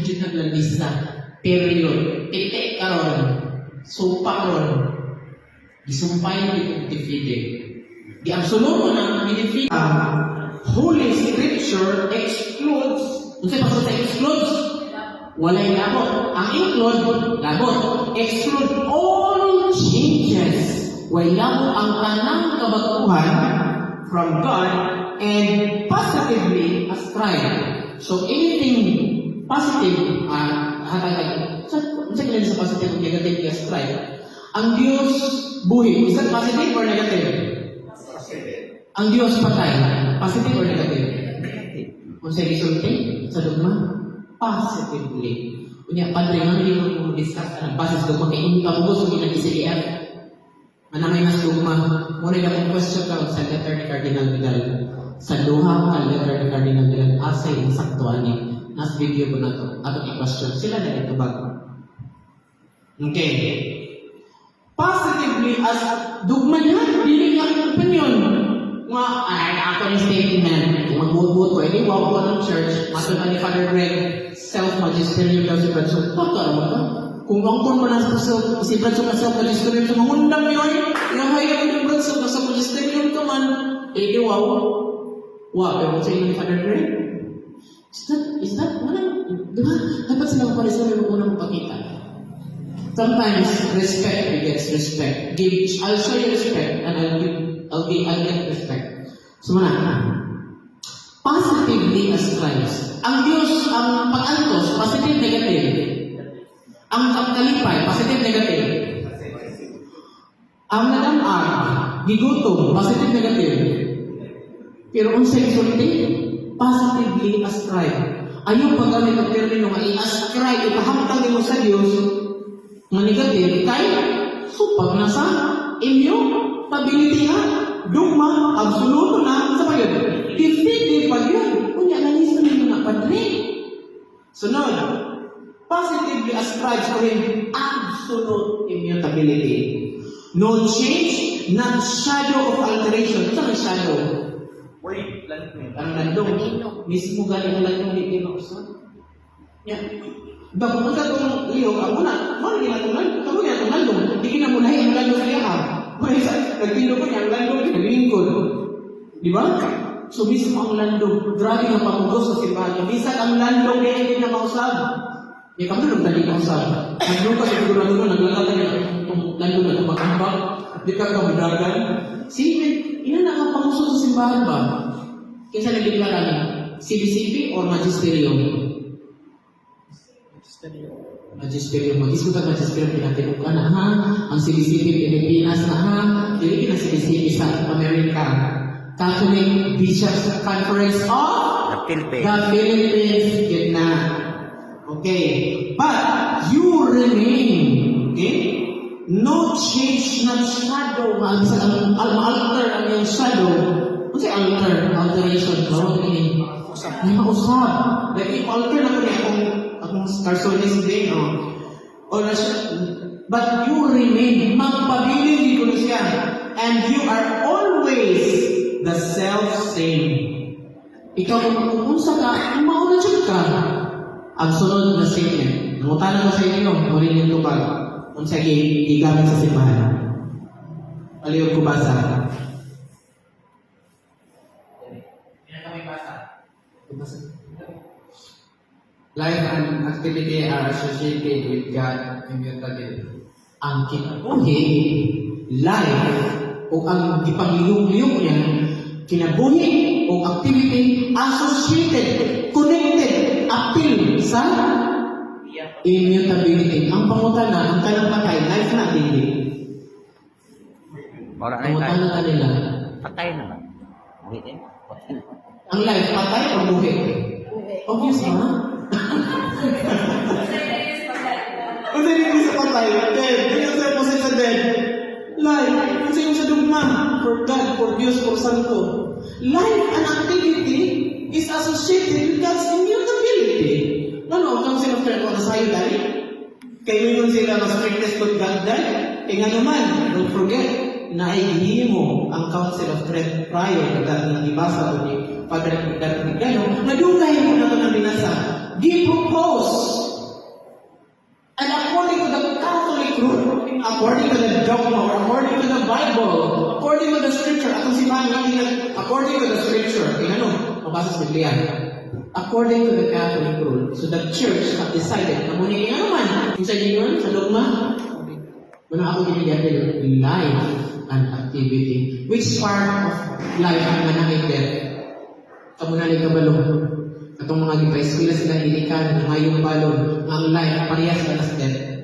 dyan naglalista. Period. Titik karon. Sumpa karon. Isumpay yung defeated. Di absoluto na defeated. Holy Scripture excludes. Kung sa'yo pasok sa excludes, walay labot. Ang include, labot. Exclude all changes. Walay labot ang tanang kabaguhan from God and positively ascribe. So anything positive, hatagay. Sa kailan sa positive o negative i-ascribe? Ang Diyos buhay. Is that positive or negative? Positive. Ang Diyos patay. Positive or negative? Kung sa resulting, sa dogma, positively. Kunya, Padre, nga hindi mo discuss ang basis dogma kaya hindi ka mo gusto nag-ICDF. Manamay mas dogma. Muna na kong question ka sa letter ni Cardinal Vidal. Sa duha ka letter ni Cardinal Vidal, asay ang saktuan niya. Nas video ko na to. Ato i-question. Sila na ito bago. Okay. Positively as dogma niya, dili ang opinion. Nga, ako yung statement. Kung mag-vote ko, hindi wow ko ng church. Matulad ni Father Greg, self-magisterium daw si Bradshaw. Toto, ano ba? Kung angkon mo na si Bradshaw na self-magisterium, sa mangundang yun, inahaya ko yung Bradshaw na sa magisterium ka man, di wow. Wow, pero sa inyo ni Father Greg? Is that, diba? Dapat silang parisari mo unang pakita. Sometimes, respect begets respect. I'll show you respect, and I'll get respect. So, positively ascribes. Ang Diyos, ang pag-antos, positive, negative. Ang kalipay, positive, negative. Ang nadamag, gigutom, positive, negative. Pero kung sa exulting, positively ascribe. Ayaw paggamit ang termino nga i-ascribe, ipahamtang mo sa Diyos, nga negative, kay supag na sa immutability ha. Dugma, absoluto na, sa pag yun. Definitive pag yun. Kunya, nalisa nyo na, Padre. Sunod, positively ascribes to Him absolute immutability. No change, not shadow of alteration. Ito ang shadow. Wait, landong. Ang landong. Mismo galing ang landong, hindi kayo makusap. Yan. Diba, pumunta itong liyog, ako na, hindi na itong landong. Ito na itong landong. Hindi kinamunahin ang landong sa liyahan. Nagpilo ko niya, ang landong, pinalingkod. Di ba? So, mismo ang landong, grabe ang pamugos sa simbahan. Bisa ang landong na hindi na mausap. May kami nung tali mausap. Landong ka, siguro na doon, naglalata niya itong landong na itong magkambak. Di ka kamadagan. Sige, ina na ang pangusok sa simbahan ba? Kaysa nagdeklara niya, CBCP or Magisterium? Magisterium. Mag-iskutan Magisterium pinatinukan na ha. Ang CBCP Pilipinas na ha. Dili na CBCP sa Amerika. Catholic Bishops Conference of the Philippines. Yun na. Okay. But you remain. Okay? No change, not shadow. Ang alter ang yung shadow. Ano si alter? Alteration. Bawang ini. May mausap. Like, alter na ko niya akong cartoonist din, but you remain, magpabiling dito na siya, and you are always the self-same. Ikaw kung umunsa ka, mauna siya ka. Ang sunod na statement, namutanan ko sa inyo, muling yung tupag, kung siya gigamit sa simbahan. Palihog ko basa. Yan kami basa. Life and activity are associated with God immutable. Ang kinabuhi, life, o ang ipagliyong-liyong niya, kinabuhi o activity associated, connected, appeal sa immutability. Ang pangutana, ang kalampatay, life na hindi. Pangutana ka nila. Patay naman. Ang life, patay o buhi? Obvious ba? Kung sa'yo yung sa patay, dead. Kung sa'yo po sa dead, life. Kung sa'yo sa dugma, for God, for Diyos, for Santo. Life and activity is associated with God's immutability. Ano, Council of Trent, na sa'yo dahil? Kayo yun sila mas strictest with God dahil? E nga naman, don't forget, naihimo ang Council of Trent prior na dating ibasa o ni Father David Gano, nadugay mo na ito ng binasa. Di propose according to the dogma or according to the Bible, according to the scripture, atong sipahan natin according to the scripture, ano, mabasa sa Biblia. According to the Catholic rule, so the church have decided na muna yung ano man, yung sa inyo, sa dogma, muna ako ginigyan yung life and activity. Which part of life ang manakit death? Kamu na rin kabalong. Atong mga gipa-eskwela sila ilikan, ngayong balon, ang life, parehas na nas death.